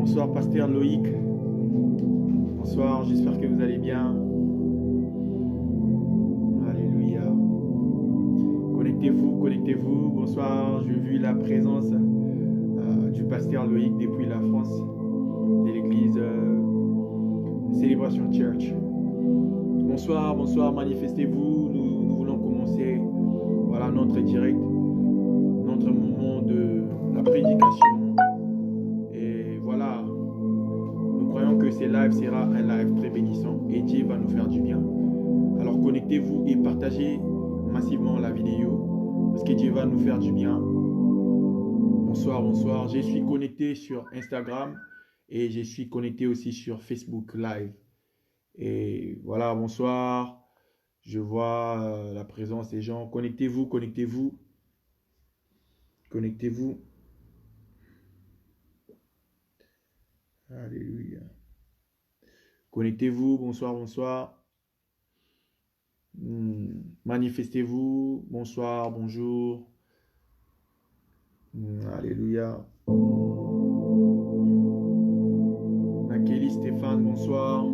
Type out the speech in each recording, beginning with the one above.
Bonsoir, pasteur Loïc. Bonsoir, j'espère que vous allez bien. Alléluia. Connectez-vous, connectez-vous. Bonsoir, j'ai vu la présence du pasteur Loïc depuis la France, de l'église Célébration Church. Bonsoir, bonsoir, manifestez-vous. Nous voulons commencer notre direct, notre moment de la prédication. Et voilà, nous croyons que ce live sera un live très bénissant et Dieu va nous faire du bien. Alors connectez-vous et partagez massivement la vidéo parce que Dieu va nous faire du bien. Bonsoir, bonsoir. Je suis connecté sur Instagram et je suis connecté aussi sur Facebook Live. Et voilà, bonsoir. Je vois la présence des gens. Connectez-vous, connectez-vous. Connectez-vous. Alléluia. Connectez-vous, bonsoir, bonsoir. Manifestez-vous, bonsoir, bonjour. Alléluia. Nakeli Stéphane, bonsoir.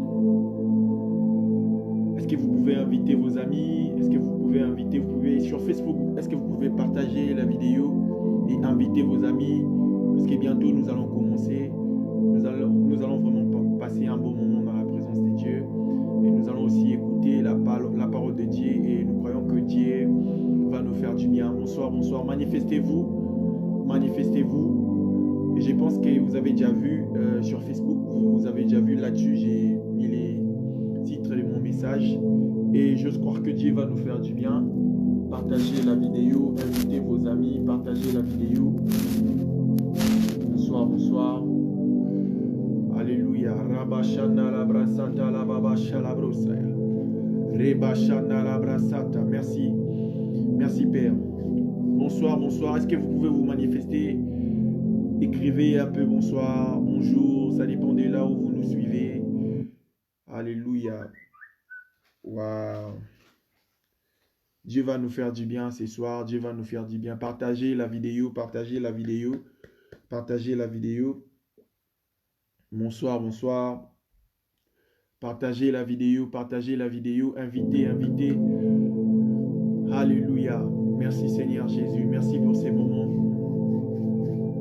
Est-ce que vous pouvez inviter vos amis? Est-ce que vous pouvez sur Facebook, est-ce que vous pouvez partager la vidéo et inviter vos amis? Parce que bientôt nous allons commencer. Nous allons vraiment passer un bon moment dans la présence de Dieu. Et nous allons aussi écouter la parole de Dieu. Et nous croyons que Dieu va nous faire du bien. Bonsoir, bonsoir. Manifestez-vous. Manifestez-vous. Et je pense que vous avez déjà vu sur Facebook, vous avez déjà vu là-dessus, j'ai mis les titres de mon message. Et j'ose croire que Dieu va nous faire du bien. Partagez la vidéo, invitez vos amis, partagez la vidéo. Bonsoir, bonsoir. Alléluia. Rabashana la brasata la babasha la brosaya. Rebashana la brasata. Merci. Merci Père. Bonsoir, bonsoir. Est-ce que vous pouvez vous manifester? Écrivez un peu bonsoir, bonjour. Ça dépend de là où vous nous suivez. Alléluia. Waouh. Dieu va nous faire du bien ce soir. Dieu va nous faire du bien. Partagez la vidéo, partagez la vidéo. Partagez la vidéo. Bonsoir, bonsoir. Partagez la vidéo, partagez la vidéo. Invitez, invitez. Alléluia. Merci Seigneur Jésus. Merci pour ces moments.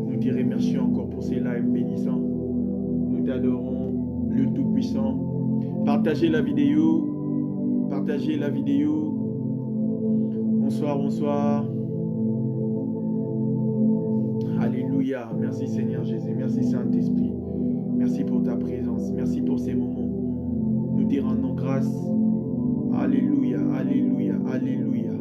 Nous te remercions encore pour ces lives bénissants. Nous t'adorons, le Tout-Puissant. Partagez la vidéo. Partagez la vidéo. Bonsoir, bonsoir. Alléluia. Merci Seigneur Jésus. Merci Saint-Esprit. Merci pour ta présence. Merci pour ces moments. Nous te rendons grâce. Alléluia. Alléluia. Alléluia.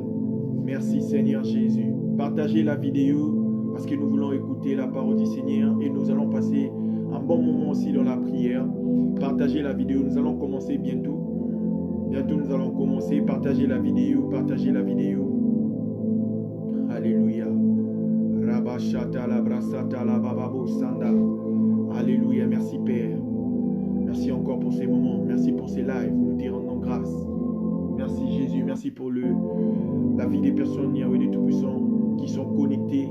Merci Seigneur Jésus. Partagez la vidéo parce que nous voulons écouter la parole du Seigneur et nous allons passer un bon moment aussi dans la prière. Partagez la vidéo. Nous allons commencer bientôt. Bientôt nous allons commencer. Partagez la vidéo. Partagez la vidéo. Alléluia. Rabashata la brasata la bababo sanda. Alléluia. Merci Père. Merci encore pour ces moments. Merci pour ces lives. Nous te rendons grâce. Merci Jésus. Merci pour la vie des personnes, Yahweh de Tout-Puissant, qui sont connectées,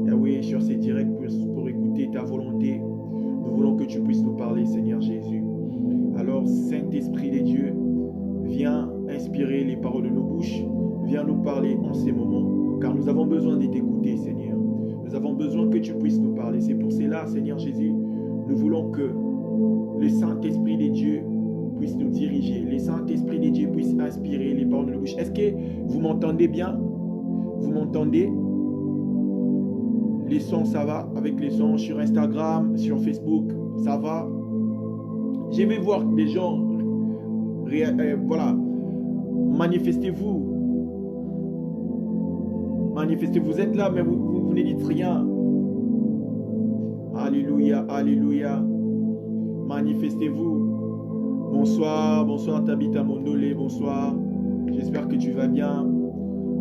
Yahweh, sur ces directs pour écouter ta volonté. Nous voulons que tu puisses nous parler, Seigneur Jésus. Alors, Saint-Esprit de Dieu, viens inspirer les paroles de nos bouches. Viens nous parler en ces moments, car nous avons besoin de t'écouter, Seigneur. Nous avons besoin que tu puisses nous parler. C'est pour cela, Seigneur Jésus, nous voulons que le Saint-Esprit de Dieu puisse nous diriger. Le Saint-Esprit de Dieu puisse inspirer les paroles de nos bouches. Est-ce que vous m'entendez bien? Vous m'entendez? Les sons, ça va? Avec les sons sur Instagram, sur Facebook, ça va? Je vais voir des gens. Voilà. Manifestez-vous. Manifestez. Vous êtes là, mais vous ne dites rien. Alléluia, alléluia. Manifestez-vous. Bonsoir, bonsoir Tabitha Mondolé, bonsoir. J'espère que tu vas bien.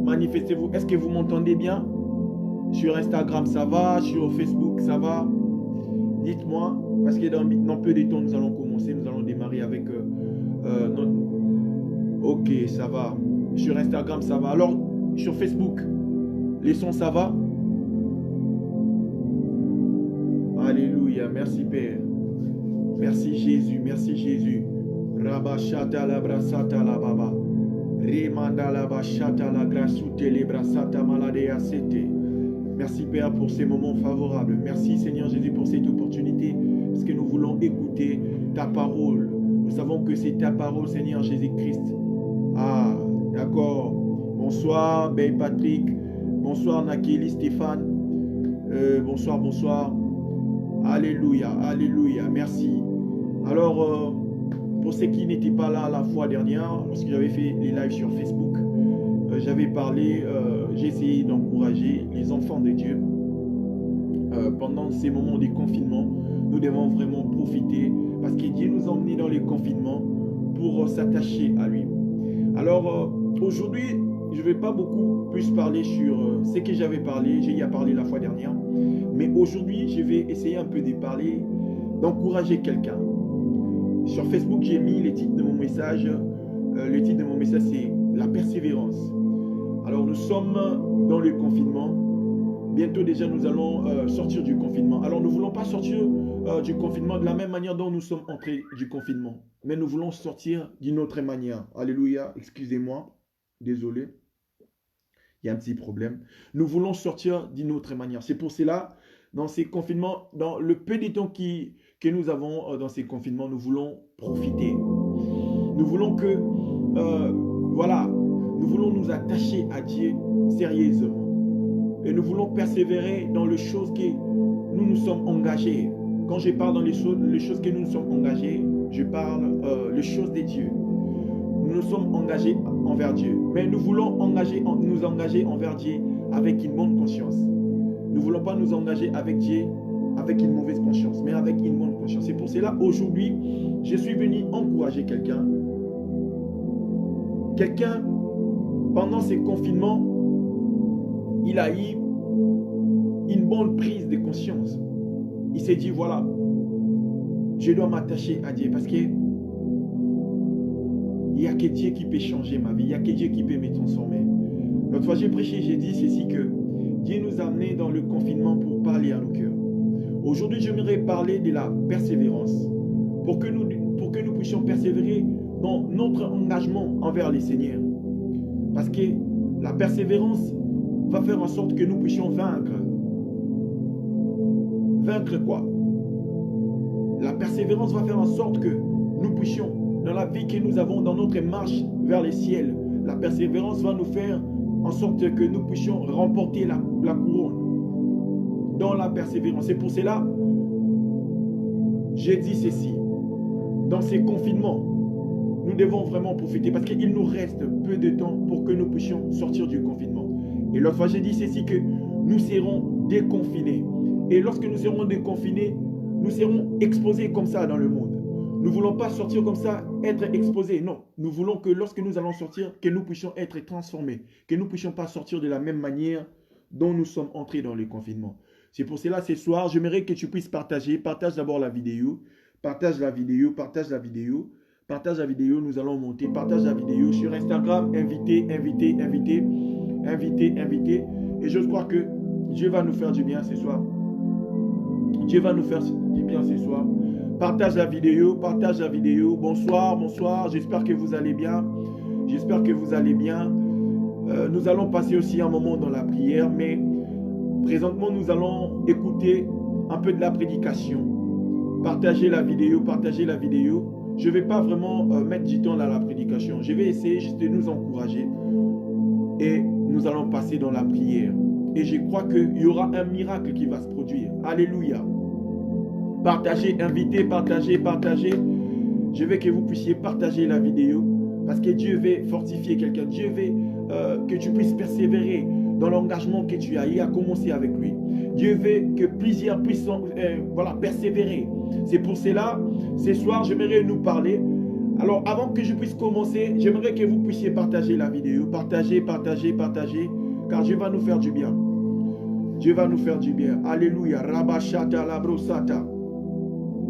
Manifestez-vous. Est-ce que vous m'entendez bien? Sur Instagram, ça va? Sur Facebook, ça va? Dites-moi, parce que dans peu de temps, nous allons commencer. Nous allons démarrer avec notre... Ok, ça va. Sur Instagram, ça va. Alors, sur Facebook, les sons, ça va? Alléluia. Alléluia. Merci Père. Merci Jésus. Merci Jésus. Rabashata la brasata la baba. Rimanda la bachata la grasute les brasata maladea sete. Merci Père pour ces moments favorables. Merci Seigneur Jésus pour cette opportunité. Parce que nous voulons écouter ta parole. Nous savons que c'est ta parole Seigneur Jésus-Christ. Ah, d'accord. Bonsoir Ben Patrick. Bonsoir Nakeli Stéphane. Bonsoir, bonsoir. Alléluia, alléluia. Merci. Alors, pour ceux qui n'étaient pas là la fois dernière, lorsque j'avais fait les lives sur Facebook, j'avais parlé, j'ai essayé d'encourager les enfants de Dieu. Pendant ces moments de confinement, nous devons vraiment profiter parce que Dieu nous a emmenés dans les confinements pour s'attacher à lui. Alors, aujourd'hui, je ne vais pas beaucoup plus parler sur ce que j'avais parlé, j'ai y a parlé la fois dernière, mais aujourd'hui, je vais essayer un peu de parler, d'encourager quelqu'un. Sur Facebook, j'ai mis le titre de mon message. Le titre de mon message, c'est la persévérance. Alors, nous sommes dans le confinement. Bientôt déjà, nous allons sortir du confinement. Alors, nous ne voulons pas sortir du confinement de la même manière dont nous sommes entrés du confinement. Mais nous voulons sortir d'une autre manière. Alléluia, excusez-moi. Désolé. Il y a un petit problème. Nous voulons sortir d'une autre manière. C'est pour cela, dans ces confinements, dans le peu de temps que nous avons dans ces confinements, nous voulons profiter. Nous voulons que, voilà, nous voulons nous attacher à Dieu sérieusement. Et nous voulons persévérer dans les choses que nous nous sommes engagés. Quand je parle dans les choses que nous nous sommes engagés, je parle les choses de Dieu. Nous nous sommes engagés envers Dieu. Mais nous voulons nous engager envers Dieu avec une bonne conscience. Nous ne voulons pas nous engager avec Dieu avec une mauvaise conscience, mais avec une bonne conscience. C'est pour cela, aujourd'hui, je suis venu encourager quelqu'un. Quelqu'un, pendant ces confinements, il a eu une bonne prise de conscience. Il s'est dit, voilà, je dois m'attacher à Dieu parce que il n'y a que Dieu qui peut changer ma vie. Il n'y a que Dieu qui peut me transformer. L'autre fois, j'ai prêché, j'ai dit ceci que Dieu nous a amenés dans le confinement pour parler à nos cœurs. Aujourd'hui, j'aimerais parler de la persévérance pour que nous puissions persévérer dans notre engagement envers les Seigneurs. Parce que la persévérance va faire en sorte que nous puissions vaincre. Vaincre quoi? La persévérance va faire en sorte que nous puissions, dans la vie que nous avons, dans notre marche vers les ciels, la persévérance va nous faire en sorte que nous puissions remporter la couronne dans la persévérance. C'est pour cela, j'ai dit ceci. Dans ces confinements, nous devons vraiment profiter parce qu'il nous reste peu de temps pour que nous puissions sortir du confinement. Et l'autre fois, j'ai dit ceci que nous serons déconfinés. Et lorsque nous serons déconfinés, nous serons exposés comme ça dans le monde. Nous ne voulons pas sortir comme ça, être exposés. Non, nous voulons que lorsque nous allons sortir, que nous puissions être transformés. Que nous ne puissions pas sortir de la même manière dont nous sommes entrés dans le confinement. C'est pour cela, ce soir, j'aimerais que tu puisses partager. Partage d'abord la vidéo. Partage la vidéo, partage la vidéo. Partage la vidéo, nous allons monter. Partage la vidéo sur Instagram. Invité. Et je crois que Dieu va nous faire du bien ce soir. Dieu va nous faire du bien ce soir. Partage la vidéo, partage la vidéo. Bonsoir, bonsoir. J'espère que vous allez bien. J'espère que vous allez bien. Nous allons passer aussi un moment dans la prière, mais présentement, nous allons écouter un peu de la prédication. Partagez la vidéo, partagez la vidéo. Je ne vais pas vraiment mettre du temps dans la prédication. Je vais essayer juste de nous encourager. Et nous allons passer dans la prière. Et je crois qu'il y aura un miracle qui va se produire. Alléluia. Partagez, invitez, partagez. Je veux que vous puissiez partager la vidéo. Parce que Dieu veut fortifier quelqu'un. Dieu veut que tu puisses persévérer dans l'engagement que tu as eu à commencer avec lui. Dieu veut que plusieurs puissent persévérer. C'est pour cela, ce soir, j'aimerais nous parler. Alors, avant que je puisse commencer, j'aimerais que vous puissiez partager la vidéo. Partagez. Car Dieu va nous faire du bien. Dieu va nous faire du bien. Alléluia. Rabashata la brosata.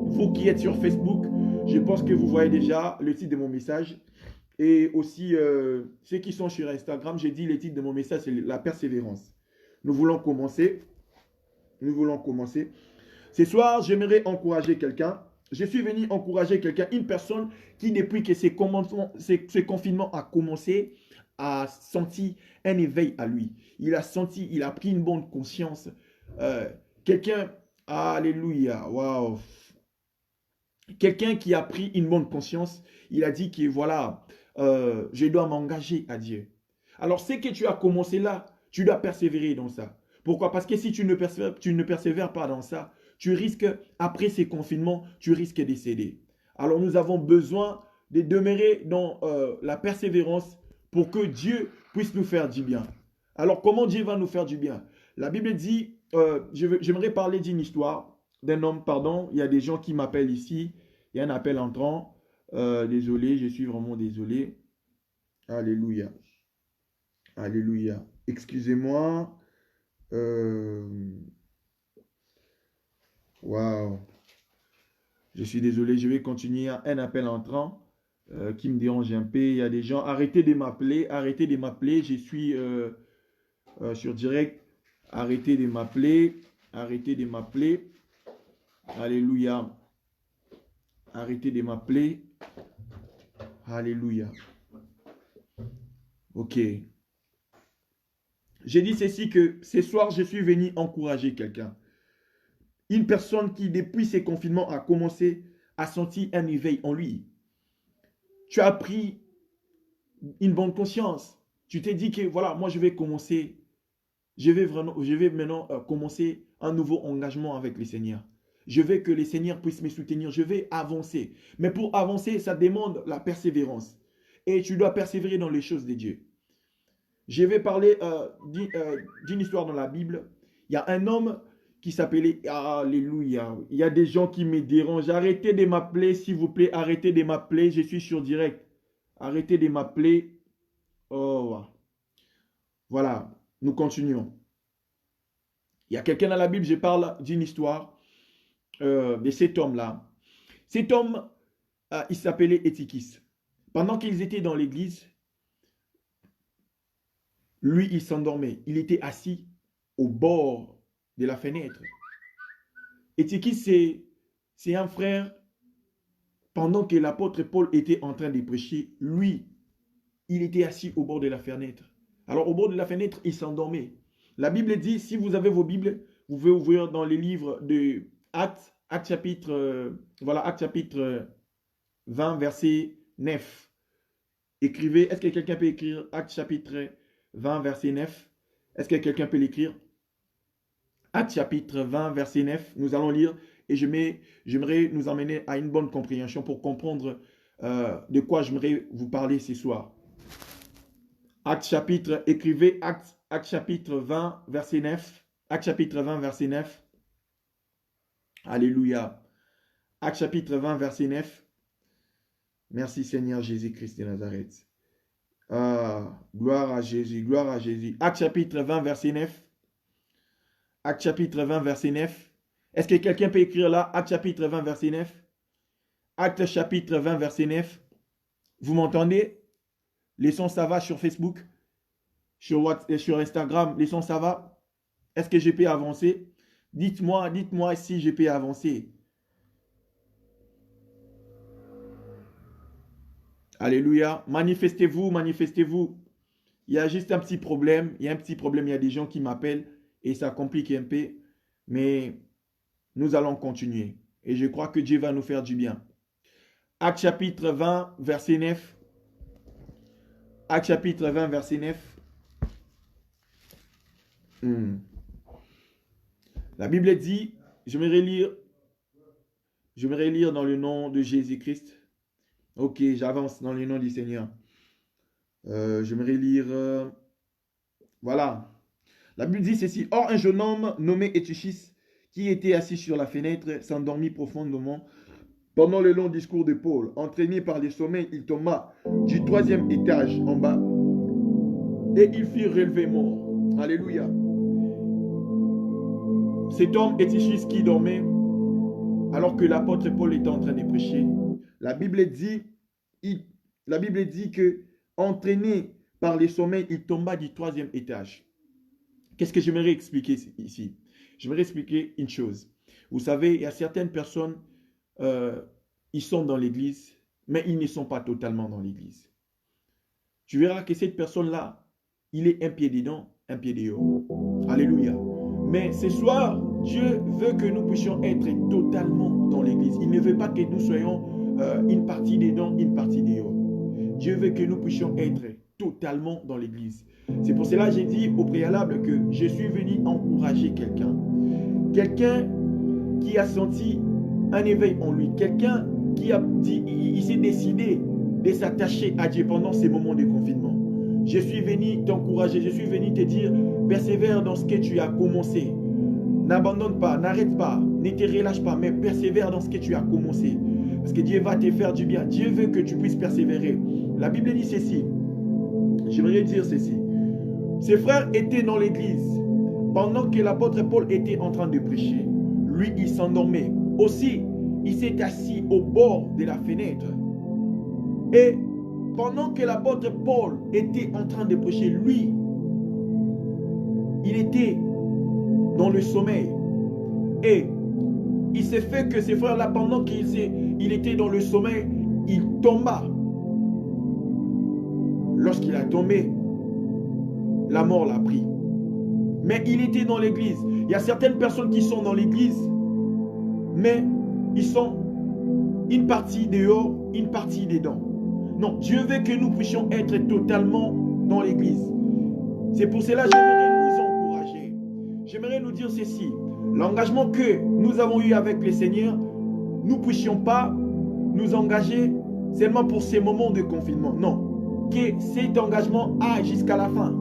Vous qui êtes sur Facebook, je pense que vous voyez déjà le titre de mon message. Et aussi, ceux qui sont sur Instagram, j'ai dit le titre de mon message, c'est la persévérance. Nous voulons commencer. Ce soir, j'aimerais encourager quelqu'un. Je suis venu encourager quelqu'un, une personne qui, depuis que ces confinements a commencé, a senti un éveil à lui. Il a senti, il a pris une bonne conscience. Euh, quelqu'un, alléluia, waouh. Quelqu'un qui a pris une bonne conscience, il a dit que voilà, je dois m'engager à Dieu. Alors, ce que tu as commencé là, tu dois persévérer dans ça. Pourquoi? Parce que si tu ne persévères pas dans ça, tu risques, après ces confinements, tu risques de céder. Alors, nous avons besoin de demeurer dans la persévérance pour que Dieu puisse nous faire du bien. Alors, comment Dieu va nous faire du bien? La Bible dit, j'aimerais parler d'une histoire d'un homme, pardon, il y a des gens qui m'appellent ici, il y a un appel entrant. Désolé, je suis vraiment désolé. Alléluia. Alléluia. Excusez-moi. Waouh. Je suis désolé, je vais continuer. Un appel entrant qui me dérange un peu. Il y a des gens. Arrêtez de m'appeler. Arrêtez de m'appeler. Je suis sur direct. Arrêtez de m'appeler. Arrêtez de m'appeler. Alléluia. Arrêtez de m'appeler. Alléluia. Ok. J'ai dit ceci que ce soir, je suis venu encourager quelqu'un. Une personne qui, depuis ces confinements, a commencé à sentir un éveil en lui. Tu as pris une bonne conscience. Tu t'es dit que, voilà, moi, je vais commencer, je vais maintenant commencer un nouveau engagement avec le Seigneur. Je veux que le Seigneur puisse me soutenir. Je vais avancer. Mais pour avancer, ça demande la persévérance. Et tu dois persévérer dans les choses de Dieu. Je vais parler d'une histoire dans la Bible. Il y a un homme qui s'appelait... Alléluia. Il y a des gens qui me dérangent. Arrêtez de m'appeler, s'il vous plaît. Arrêtez de m'appeler. Je suis sur direct. Arrêtez de m'appeler. Oh, voilà. Nous continuons. Il y a quelqu'un dans la Bible, je parle d'une histoire de cet homme-là. Cet homme, il s'appelait Étichis. Pendant qu'ils étaient dans l'église, lui, il s'endormait. Il était assis au bord de la fenêtre. Étichis, c'est un frère, pendant que l'apôtre Paul était en train de prêcher, lui, il était assis au bord de la fenêtre. Alors, au bord de la fenêtre, il s'endormait. La Bible dit, si vous avez vos Bibles, vous pouvez ouvrir dans les livres de Actes, Actes chapitre 20, verset 9. Écrivez, est-ce que quelqu'un peut écrire Actes chapitre 20, verset 9? Est-ce que quelqu'un peut l'écrire? Actes chapitre 20, verset 9, nous allons lire et j'aimerais nous emmener à une bonne compréhension pour comprendre de quoi j'aimerais vous parler ce soir. Actes chapitre, écrivez Actes chapitre 20, verset 9. Actes chapitre 20, verset 9. Alléluia. Actes chapitre 20, verset 9. Merci Seigneur Jésus-Christ de Nazareth. Gloire à Jésus, gloire à Jésus. Actes chapitre 20, verset 9. Actes chapitre 20, verset 9. Est-ce que quelqu'un peut écrire là? Actes chapitre 20, verset 9. Actes chapitre 20, verset 9. Vous m'entendez? Les sons, ça va sur Facebook? Sur WhatsApp, sur Instagram, les sons, ça va? Est-ce que je peux avancer? Dites-moi si je peux avancer. Alléluia. Manifestez-vous, manifestez-vous. Il y a juste un petit problème. Il y a un petit problème. Il y a des gens qui m'appellent et ça complique un peu. Mais nous allons continuer. Et je crois que Dieu va nous faire du bien. Actes chapitre 20, verset 9. Actes chapitre 20, verset 9. La Bible dit, j'aimerais lire dans le nom de Jésus-Christ. Ok, j'avance dans le nom du Seigneur. J'aimerais lire... voilà. La Bible dit ceci. Or, un jeune homme nommé Étichis, qui était assis sur la fenêtre, s'endormit profondément pendant le long discours de Paul. Entraîné par le sommeil, il tomba du 3e étage en bas et il fut relevé mort. Alléluia. Cet homme Étichis qui dormait alors que l'apôtre Paul était en train de prêcher, la Bible dit que entraîné par le sommeil, il tomba du 3e étage. Qu'est-ce que j'aimerais expliquer ici? J'aimerais expliquer une chose. Vous savez, il y a certaines personnes, ils sont dans l'église, mais ils ne sont pas totalement dans l'église. Tu verras que cette personne-là, il est un pied dedans, un pied dehors. Alléluia. Mais ce soir, Dieu veut que nous puissions être totalement dans l'église. Il ne veut pas que nous soyons une partie dedans, une partie dehors. Dieu veut que nous puissions être totalement dans l'église. C'est pour cela que j'ai dit au préalable que je suis venu encourager quelqu'un. Quelqu'un qui a senti un éveil en lui. Quelqu'un qui a dit, il s'est décidé de s'attacher à Dieu pendant ces moments de confinement. Je suis venu t'encourager, je suis venu te dire, persévère dans ce que tu as commencé. N'abandonne pas, n'arrête pas, ne te relâche pas, mais persévère dans ce que tu as commencé. Parce que Dieu va te faire du bien. Dieu veut que tu puisses persévérer. La Bible dit ceci. J'aimerais dire ceci. Ses frères étaient dans l'église. Pendant que l'apôtre Paul était en train de prêcher, lui, il s'endormait. Aussi, il s'est assis au bord de la fenêtre. Et pendant que l'apôtre Paul était en train de prêcher, lui, il était dans le sommeil. Et il s'est fait que ces frères-là, pendant qu'il était dans le sommeil, il tomba. Lorsqu'il a tombé, la mort l'a pris. Mais il était dans l'église. Il y a certaines personnes qui sont dans l'église, mais ils sont une partie dehors, une partie dedans. Non, Dieu veut que nous puissions être totalement dans l'église. C'est pour cela que j'aimerais nous encourager. J'aimerais nous dire ceci. L'engagement que nous avons eu avec le Seigneur, nous ne puissions pas nous engager seulement pour ces moments de confinement. Non. Que cet engagement aille jusqu'à la fin.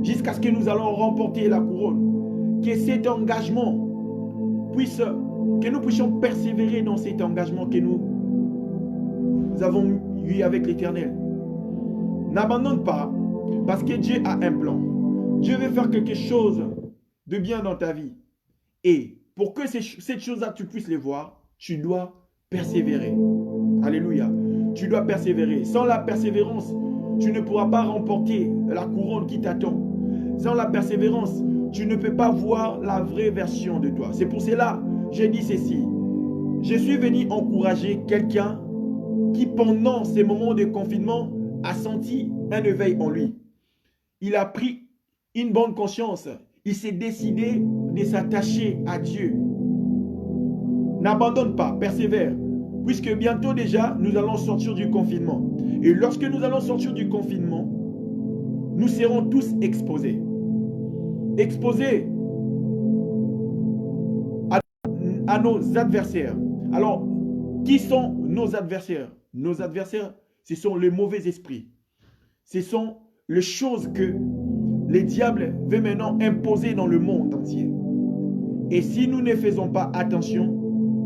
Jusqu'à ce que nous allons remporter la couronne. Que cet engagement puisse, que nous puissions persévérer dans cet engagement que nous avons eu avec l'Éternel. N'abandonne pas, parce que Dieu a un plan. Dieu veut faire quelque chose de bien dans ta vie. Et pour que cette chose-là, tu puisses les voir, tu dois persévérer. Alléluia. Tu dois persévérer. Sans la persévérance, tu ne pourras pas remporter la couronne qui t'attend. Sans la persévérance, tu ne peux pas voir la vraie version de toi. C'est pour cela que j'ai dit ceci. Je suis venu encourager quelqu'un qui, pendant ces moments de confinement, a senti un éveil en lui. Il a pris une bonne conscience. Il s'est décidé de s'attacher à Dieu. N'abandonne pas, persévère. Puisque bientôt déjà, nous allons sortir du confinement. Et lorsque nous allons sortir du confinement, nous serons tous exposés. Exposés à nos adversaires. Alors, qui sont nos adversaires? Nos adversaires, ce sont les mauvais esprits. Ce sont les choses que les diables veulent maintenant imposer dans le monde entier. Et si nous ne faisons pas attention,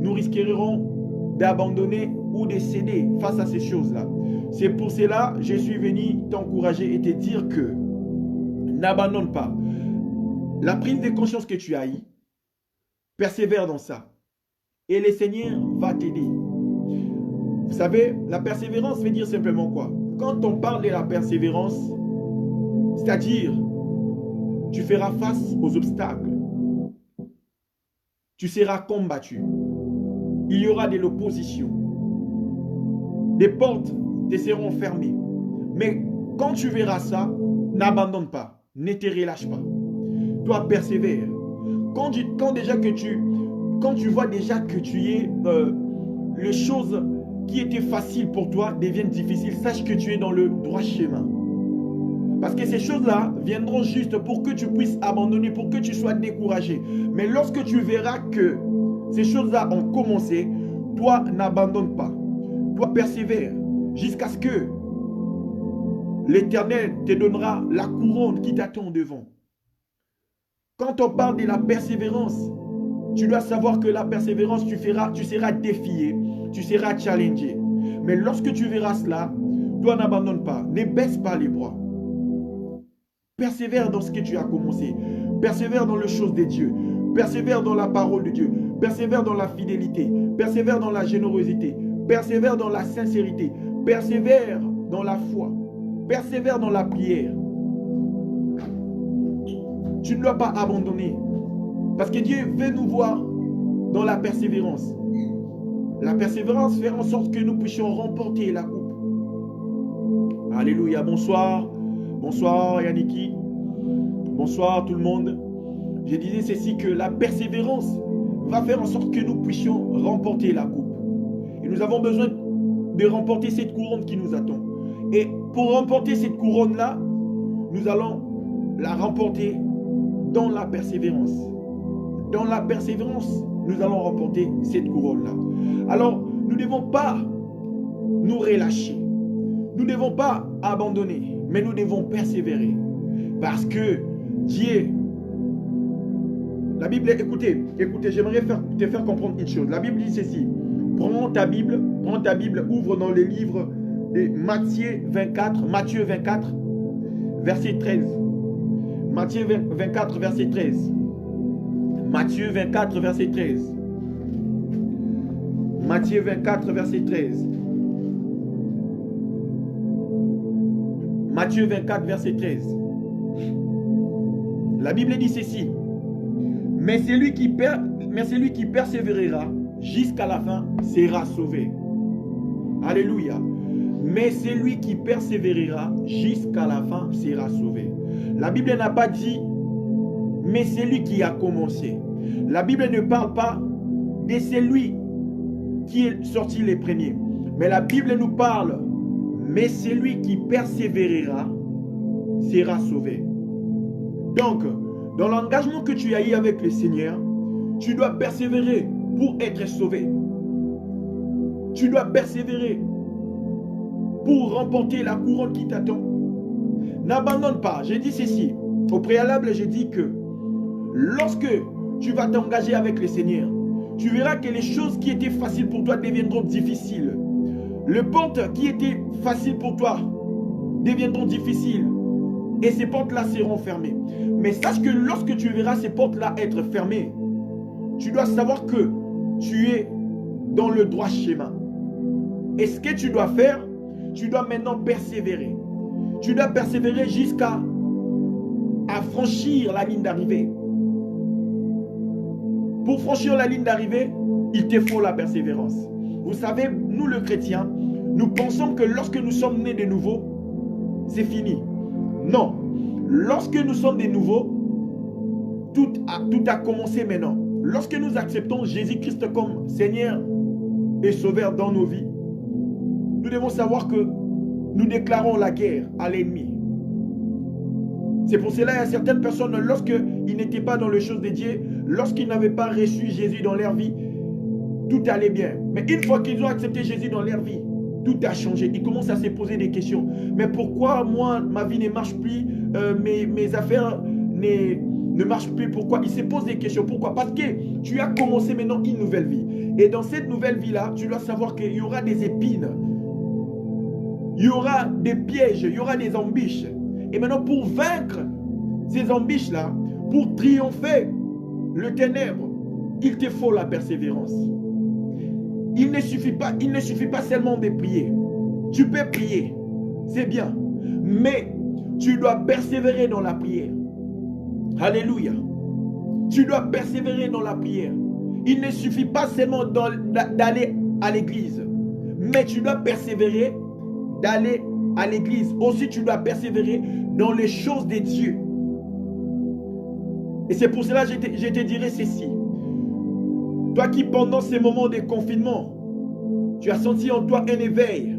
nous risquerons d'abandonner ou de céder face à ces choses-là. C'est pour cela que je suis venu t'encourager et te dire que n'abandonne pas. La prise de conscience que tu as eue, persévère dans ça. Et le Seigneur va t'aider. Vous savez, la persévérance veut dire simplement quoi? Quand on parle de la persévérance, c'est-à-dire, tu feras face aux obstacles. Tu seras combattu. Il y aura de l'opposition. Des portes te seront fermées. Mais quand tu verras ça, n'abandonne pas. Ne te relâche pas. Toi, persévère. Quand tu vois déjà que les choses qui étaient faciles pour toi deviennent difficiles, sache que tu es dans le droit chemin. Parce que ces choses-là viendront juste pour que tu puisses abandonner, pour que tu sois découragé. Mais lorsque tu verras que ces choses-là ont commencé, toi, n'abandonne pas. Toi, persévère jusqu'à ce que l'Éternel te donnera la couronne qui t'attend devant. Quand on parle de la persévérance, tu dois savoir que la persévérance, tu seras défié, tu seras challengé. Mais lorsque tu verras cela, toi, n'abandonne pas, ne baisse pas les bras. Persévère dans ce que tu as commencé. Persévère dans les choses de Dieu. Persévère dans la parole de Dieu. Persévère dans la fidélité. Persévère dans la générosité. Persévère dans la sincérité. Persévère dans la foi. Persévère dans la prière. Tu ne dois pas abandonner. Parce que Dieu veut nous voir dans la persévérance. La persévérance fait en sorte que nous puissions remporter la coupe. Alléluia. Bonsoir. Bonsoir Yanniki. Bonsoir tout le monde. Je disais ceci, que la persévérance va faire en sorte que nous puissions remporter la coupe. Et nous avons besoin de remporter cette couronne qui nous attend. Et pour remporter cette couronne-là, nous allons la remporter dans la persévérance. Dans la persévérance, nous allons remporter cette couronne-là. Alors, nous ne devons pas nous relâcher. Nous ne devons pas abandonner, mais nous devons persévérer. Parce que Dieu... La Bible, écoutez, j'aimerais te faire comprendre une chose. La Bible dit ceci. Prends ta Bible, ouvre dans le livre de Matthieu 24, verset 13. Matthieu 24, verset 13. Matthieu 24, verset 13. Matthieu 24, verset 13. Matthieu 24, verset 13. La Bible dit ceci. Mais celui qui persévérera jusqu'à la fin sera sauvé. Alléluia. Mais celui qui persévérera jusqu'à la fin sera sauvé. La Bible n'a pas dit mais celui qui a commencé. La Bible ne parle pas de celui qui est sorti les premiers. Mais la Bible nous parle mais celui qui persévérera sera sauvé. Donc, dans l'engagement que tu as eu avec le Seigneur, tu dois persévérer pour être sauvé. Tu dois persévérer pour remporter la couronne qui t'attend. N'abandonne pas. J'ai dit ceci. Au préalable, j'ai dit que lorsque tu vas t'engager avec le Seigneur, tu verras que les choses qui étaient faciles pour toi deviendront difficiles. Les portes qui étaient faciles pour toi deviendront difficiles. Et ces portes-là seront fermées. Mais sache que lorsque tu verras ces portes-là être fermées, tu dois savoir que tu es dans le droit chemin. Et ce que tu dois faire, tu dois maintenant persévérer. Tu dois persévérer jusqu'à franchir la ligne d'arrivée. Pour franchir la ligne d'arrivée, il te faut la persévérance. Vous savez, nous les chrétiens, nous pensons que lorsque nous sommes nés de nouveau, c'est fini. Non. Lorsque nous sommes de nouveau, tout a commencé maintenant. Lorsque nous acceptons Jésus-Christ comme Seigneur et Sauveur dans nos vies, nous devons savoir que nous déclarons la guerre à l'ennemi. C'est pour cela qu'il y a certaines personnes, lorsqu'ils n'étaient pas dans les choses de Dieu, lorsqu'ils n'avaient pas reçu Jésus dans leur vie, tout allait bien. Mais une fois qu'ils ont accepté Jésus dans leur vie, tout a changé. Ils commencent à se poser des questions. Mais pourquoi moi, ma vie ne marche plus, mes affaires ne marchent plus? Pourquoi? Ils se posent des questions. Pourquoi? Parce que tu as commencé maintenant une nouvelle vie. Et dans cette nouvelle vie-là, tu dois savoir qu'il y aura des épines. Il y aura des pièges, il y aura des embûches. Et maintenant, pour vaincre ces embûches-là, pour triompher le ténèbre, il te faut la persévérance. Il ne suffit pas seulement de prier. Tu peux prier, c'est bien. Mais tu dois persévérer dans la prière. Alléluia. Tu dois persévérer dans la prière. Il ne suffit pas seulement d'aller à l'église. Mais tu dois persévérer d'aller à l'église. Aussi, tu dois persévérer dans les choses de Dieu. Et c'est pour cela que je te dirai ceci. Toi qui, pendant ces moments de confinement, tu as senti en toi un éveil.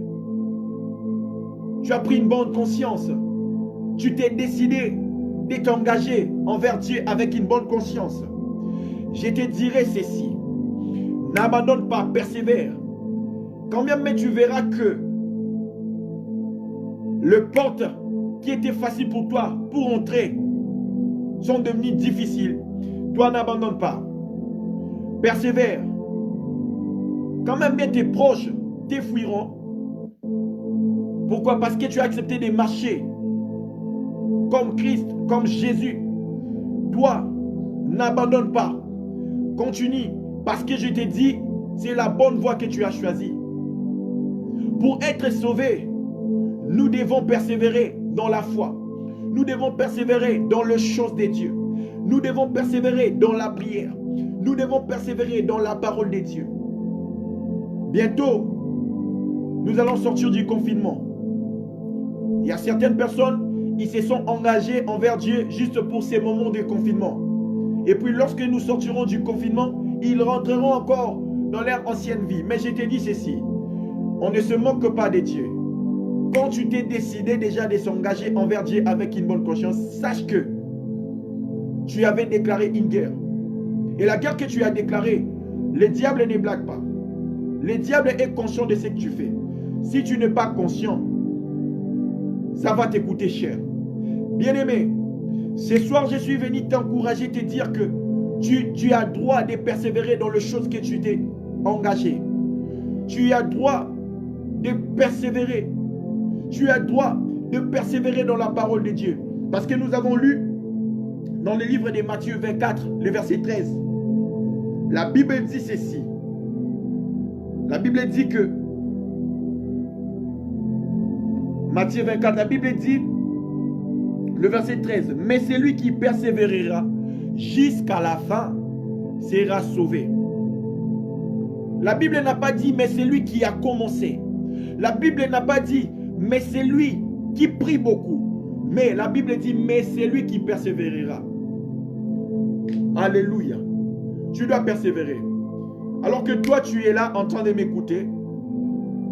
Tu as pris une bonne conscience. Tu t'es décidé de t'engager envers Dieu avec une bonne conscience. Je te dirai ceci. N'abandonne pas, persévère. Quand bien même tu verras que les portes qui étaient faciles pour toi, pour entrer, sont devenues difficiles. Toi, n'abandonne pas. Persévère. Quand même bien tes proches t'effuiront. Pourquoi? Parce que tu as accepté de marcher comme Christ, comme Jésus. Toi, n'abandonne pas. Continue. Parce que je te dis, c'est la bonne voie que tu as choisie. Pour être sauvé, nous devons persévérer dans la foi. Nous devons persévérer dans les choses de Dieu. Nous devons persévérer dans la prière. Nous devons persévérer dans la parole de Dieu. Bientôt, nous allons sortir du confinement. Il y a certaines personnes, ils se sont engagées envers Dieu juste pour ces moments de confinement. Et puis lorsque nous sortirons du confinement, ils rentreront encore dans leur ancienne vie. Mais je te dis ceci, on ne se moque pas de Dieu. Quand tu t'es décidé déjà de s'engager envers Dieu avec une bonne conscience, sache que tu avais déclaré une guerre. Et la guerre que tu as déclarée, le diable ne blague pas. Le diable est conscient de ce que tu fais. Si tu n'es pas conscient, ça va te coûter cher. Bien-aimé, ce soir, je suis venu t'encourager, te dire que tu as droit de persévérer dans les choses que tu t'es engagé. Tu as droit de persévérer. Tu as droit de persévérer dans la parole de Dieu. Parce que nous avons lu dans le livre de Matthieu 24, le verset 13. La Bible dit ceci. La Bible dit que Matthieu 24, la Bible dit le verset 13. Mais celui qui persévérera jusqu'à la fin sera sauvé. La Bible n'a pas dit mais celui qui a commencé. La Bible n'a pas dit mais celui qui prie beaucoup. Mais la Bible dit mais celui qui persévérera. Alléluia. Tu dois persévérer. Alors que toi tu es là en train de m'écouter,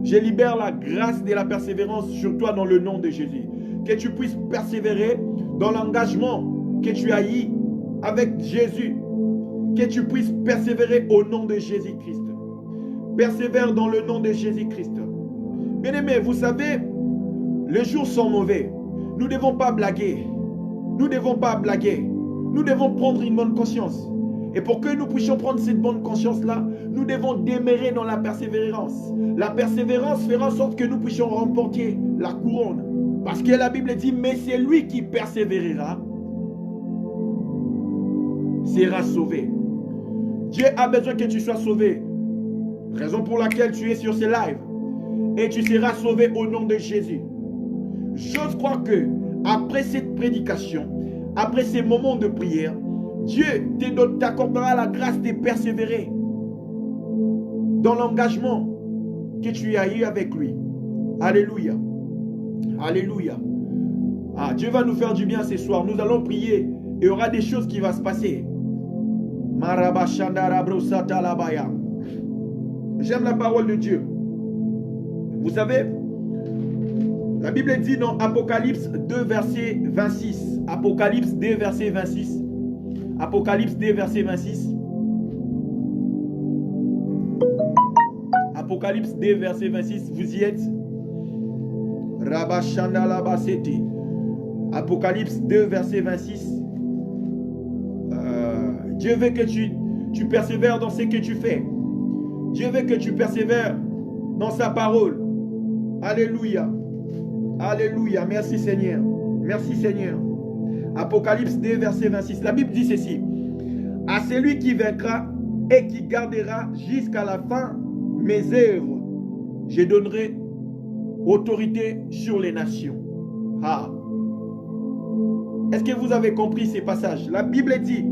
je libère la grâce de la persévérance sur toi dans le nom de Jésus. Que tu puisses persévérer dans l'engagement que tu as eu avec Jésus. Que tu puisses persévérer au nom de Jésus-Christ. Persévère dans le nom de Jésus-Christ. Bien-aimés, vous savez, les jours sont mauvais. Nous ne devons pas blaguer. Nous ne devons pas blaguer. Nous devons prendre une bonne conscience. Et pour que nous puissions prendre cette bonne conscience-là, nous devons demeurer dans la persévérance. La persévérance fera en sorte que nous puissions remporter la couronne. Parce que la Bible dit, mais c'est lui qui persévérera, sera sauvé. Dieu a besoin que tu sois sauvé. Raison pour laquelle tu es sur ce live. Et tu seras sauvé au nom de Jésus. J'ose croire que après cette prédication, après ces moments de prière, Dieu t'accordera la grâce de persévérer dans l'engagement que tu as eu avec lui. Alléluia. Alléluia. Ah, Dieu va nous faire du bien ce soir. Nous allons prier et il y aura des choses qui vont se passer. J'aime la parole de Dieu. Vous savez, la Bible dit dans Apocalypse 2, verset 26. Apocalypse 2, verset 26. Apocalypse 2, verset 26. Apocalypse 2, verset 26. Vous y êtes? Apocalypse 2, verset 26. Dieu veut que tu persévères dans ce que tu fais. Dieu veut que tu persévères dans sa parole. Alléluia. Alléluia. Merci Seigneur. Merci Seigneur. Apocalypse 2, verset 26. La Bible dit ceci. À celui qui vaincra et qui gardera jusqu'à la fin mes œuvres, je donnerai autorité sur les nations. Ah. Est-ce que vous avez compris ces passages? La Bible dit,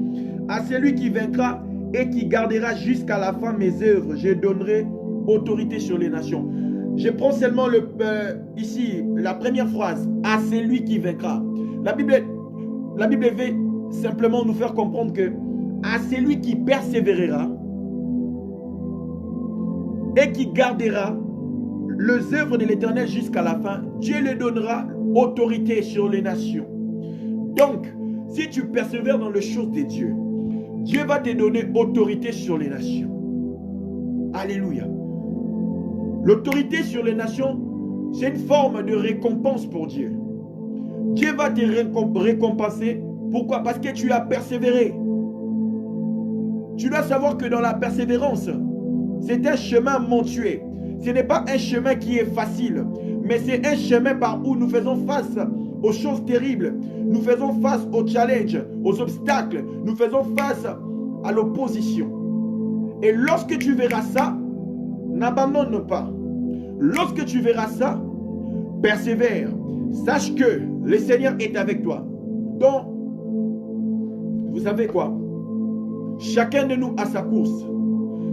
à celui qui vaincra et qui gardera jusqu'à la fin mes œuvres, je donnerai autorité sur les nations. Je prends seulement ici la première phrase, à celui qui vaincra. La Bible veut simplement nous faire comprendre que à celui qui persévérera et qui gardera les œuvres de l'Éternel jusqu'à la fin, Dieu lui donnera autorité sur les nations. Donc, si tu persévères dans les choses de Dieu, Dieu va te donner autorité sur les nations. Alléluia. L'autorité sur les nations, c'est une forme de récompense pour Dieu. Dieu va te récompenser. Pourquoi? Parce que tu as persévéré. Tu dois savoir que dans la persévérance, c'est un chemin montueux. Ce n'est pas un chemin qui est facile, mais c'est un chemin par où nous faisons face aux choses terribles. Nous faisons face aux challenges, aux obstacles. Nous faisons face à l'opposition. Et lorsque tu verras ça, n'abandonne pas. Lorsque tu verras ça, persévère. Sache que le Seigneur est avec toi. Donc, vous savez quoi? Chacun de nous a sa course.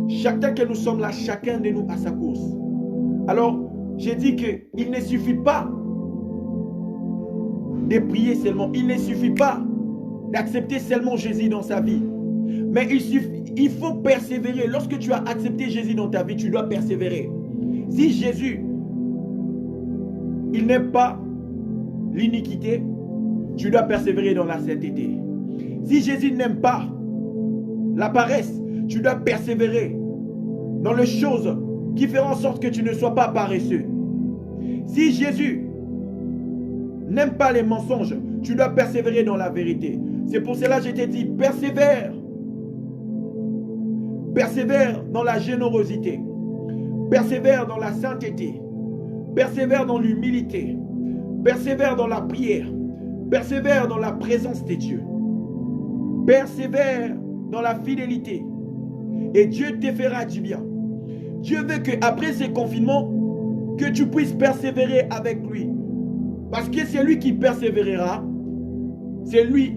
Chacun que nous sommes là, chacun de nous a sa course. Alors, j'ai dit qu'il ne suffit pas de prier seulement. Il ne suffit pas d'accepter seulement Jésus dans sa vie. Mais il faut persévérer. Lorsque tu as accepté Jésus dans ta vie, tu dois persévérer. Si Jésus, il n'aime pas l'iniquité, tu dois persévérer dans la sainteté. Si Jésus n'aime pas la paresse, tu dois persévérer dans les choses qui feront en sorte que tu ne sois pas paresseux. Si Jésus n'aime pas les mensonges, tu dois persévérer dans la vérité. C'est pour cela que je t'ai dit, persévère. Persévère dans la générosité. Persévère dans la sainteté. Persévère dans l'humilité. Persévère dans la prière. Persévère dans la présence de Dieu. Persévère dans la fidélité. Et Dieu te fera du bien. Dieu veut qu'après ces confinements, que tu puisses persévérer avec lui. Parce que c'est lui qui persévérera. C'est lui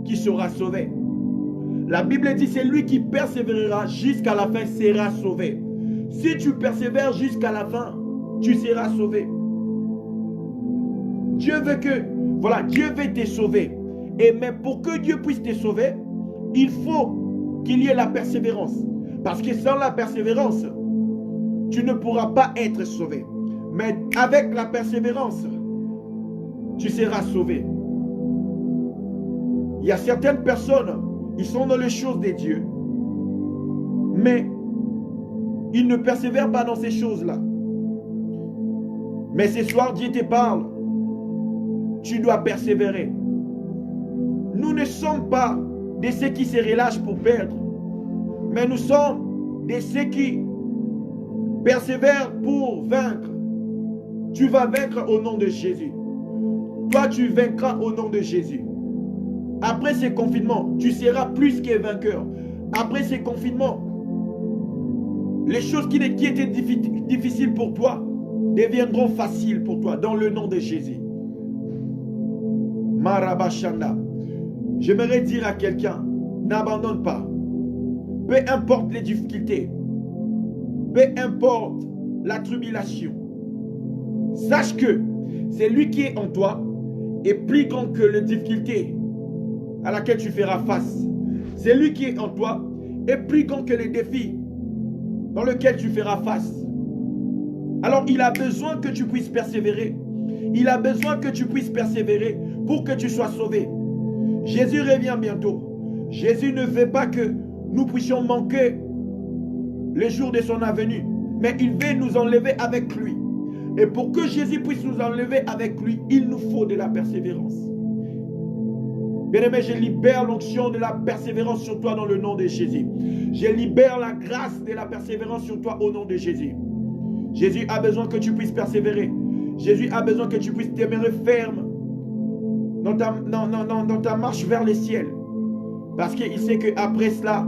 qui sera sauvé. La Bible dit c'est lui qui persévérera jusqu'à la fin sera sauvé. Si tu persévères jusqu'à la fin, tu seras sauvé. Dieu veut Dieu veut te sauver. Mais pour que Dieu puisse te sauver, il faut qu'il y ait la persévérance. Parce que sans la persévérance, tu ne pourras pas être sauvé. Mais avec la persévérance, tu seras sauvé. Il y a certaines personnes, ils sont dans les choses de Dieu, mais ils ne persévèrent pas dans ces choses-là. Mais ce soir, Dieu te parle. Tu dois persévérer. Nous ne sommes pas de ceux qui se relâchent pour perdre, mais nous sommes de ceux qui persévèrent pour vaincre. Tu vas vaincre au nom de Jésus. Toi, tu vaincras au nom de Jésus. Après ces confinements, tu seras plus que vainqueur. Après ces confinements, les choses qui étaient difficiles pour toi deviendront faciles pour toi dans le nom de Jésus. Marabashanda. J'aimerais dire à quelqu'un, n'abandonne pas. Peu importe les difficultés, peu importe la tribulation, sache que c'est lui qui est en toi est plus grand que les difficultés à laquelle tu feras face. C'est lui qui est en toi est plus grand que les défis dans lesquels tu feras face. Alors il a besoin que tu puisses persévérer. Il a besoin que tu puisses persévérer pour que tu sois sauvé. Jésus revient bientôt. Jésus ne veut pas que nous puissions manquer les jours de son avenue, mais il veut nous enlever avec lui. Et pour que Jésus puisse nous enlever avec lui, il nous faut de la persévérance. Bien-aimé, je libère l'onction de la persévérance sur toi dans le nom de Jésus. Je libère la grâce de la persévérance sur toi au nom de Jésus. Jésus a besoin que tu puisses persévérer. Jésus a besoin que tu puisses demeurer ferme dans ta marche vers les ciels. Parce qu'il sait qu'après cela,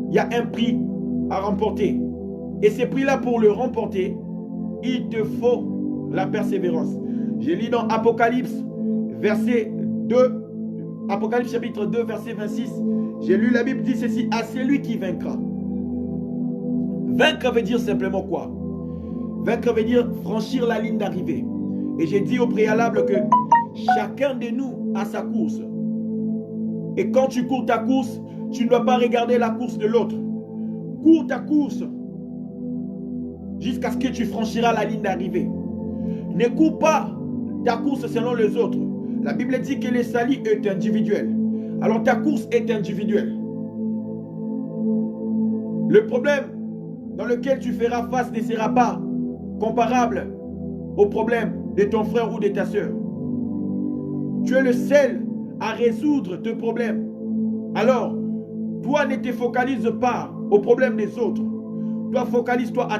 il y a un prix à remporter. Et ce prix-là, pour le remporter, il te faut la persévérance. Je lis dans Apocalypse, verset 2, Apocalypse chapitre 2, verset 26. J'ai lu la Bible dit ceci, à celui qui vaincra. Vaincre veut dire simplement quoi? Vaincre veut dire franchir la ligne d'arrivée. Et j'ai dit au préalable que chacun de nous a sa course. Et quand tu cours ta course, tu ne dois pas regarder la course de l'autre. Cours ta course jusqu'à ce que tu franchiras la ligne d'arrivée. Ne cours pas ta course selon les autres. La Bible dit que le salut est individuel. Alors ta course est individuelle. Le problème dans lequel tu feras face ne sera pas comparable au problème de ton frère ou de ta soeur. Tu es le seul à résoudre tes problèmes. Alors, toi ne te focalise pas aux problèmes des autres. Toi, focalise-toi à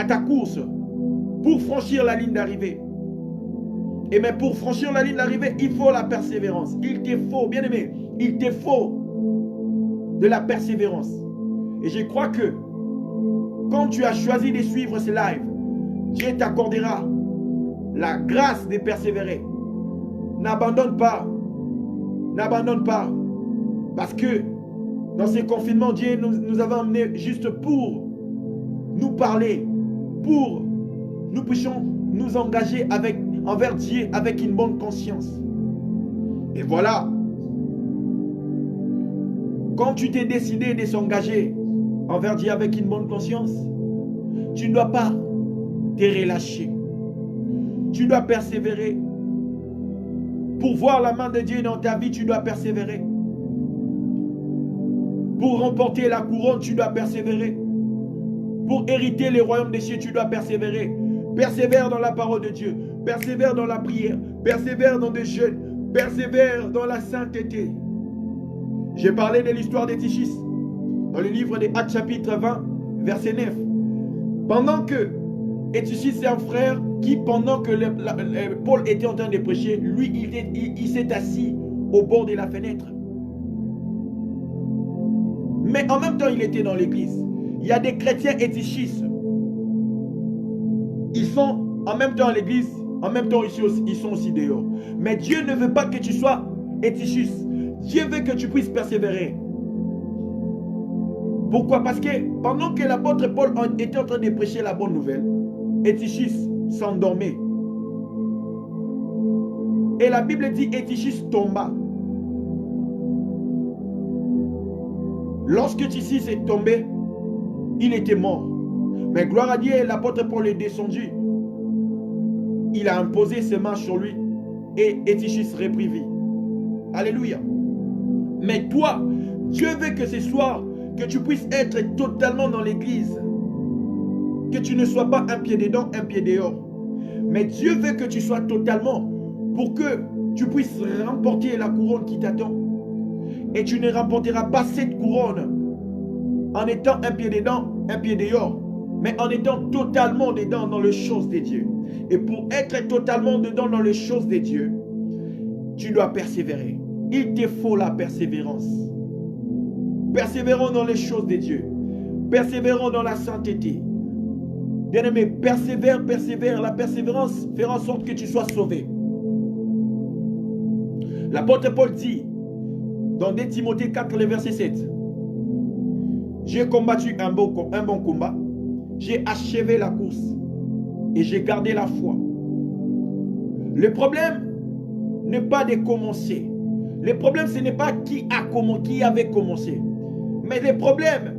ta course pour franchir la ligne d'arrivée. Et mais pour franchir la ligne d'arrivée, il faut la persévérance. Il te faut, bien aimé, il te faut de la persévérance. Et je crois que quand tu as choisi de suivre ce live, Dieu t'accordera la grâce de persévérer. N'abandonne pas. N'abandonne pas. Parce que dans ces confinements, Dieu nous avait emmenés juste pour nous parler, pour nous puissions nous engager envers Dieu avec une bonne conscience. Et voilà, quand tu t'es décidé de s'engager envers Dieu avec une bonne conscience, tu ne dois pas te relâcher. Tu dois persévérer. Pour voir la main de Dieu dans ta vie, tu dois persévérer. Pour remporter la couronne, tu dois persévérer. Pour hériter les royaumes des cieux, tu dois persévérer. Persévère dans la parole de Dieu. Persévère dans la prière. Persévère dans des jeûnes. Persévère dans la sainteté. J'ai parlé de l'histoire d'Étichis dans le livre des Actes chapitre 20, verset 9. Pendant que Étichis, c'est un frère qui, pendant que Paul était en train de prêcher, lui, il s'est assis au bord de la fenêtre. Mais en même temps, il était dans l'église. Il y a des chrétiens Étichis. Ils sont en même temps à l'église, en même temps ils sont aussi dehors. Mais Dieu ne veut pas que tu sois Étichis. Dieu veut que tu puisses persévérer. Pourquoi? Parce que pendant que l'apôtre Paul était en train de prêcher la bonne nouvelle, Étichis s'endormait. Et la Bible dit Étichis tomba. Lorsque Étichis est tombé, il était mort. Mais gloire à Dieu, l'apôtre Paul est descendu. Il a imposé ses mains sur lui et Étichis reprit vie. Alléluia. Mais toi, Dieu veut que ce soir, que tu puisses être totalement dans l'église. Que tu ne sois pas un pied dedans, un pied dehors. Mais Dieu veut que tu sois totalement pour que tu puisses remporter la couronne qui t'attend. Et tu ne remporteras pas cette couronne en étant un pied dedans, un pied dehors, mais en étant totalement dedans dans les choses de Dieu. Et pour être totalement dedans dans les choses de Dieu, tu dois persévérer. Il te faut la persévérance. Persévérons dans les choses de Dieu. Persévérons dans la sainteté. Bien-aimé, persévère, persévère. La persévérance fera en sorte que tu sois sauvé. L'apôtre Paul dit dans 2 Timothée 4, le verset 7, j'ai combattu un bon combat, j'ai achevé la course et j'ai gardé la foi. Le problème n'est pas de commencer. Le problème, ce n'est pas qui avait commencé. Mais le problème,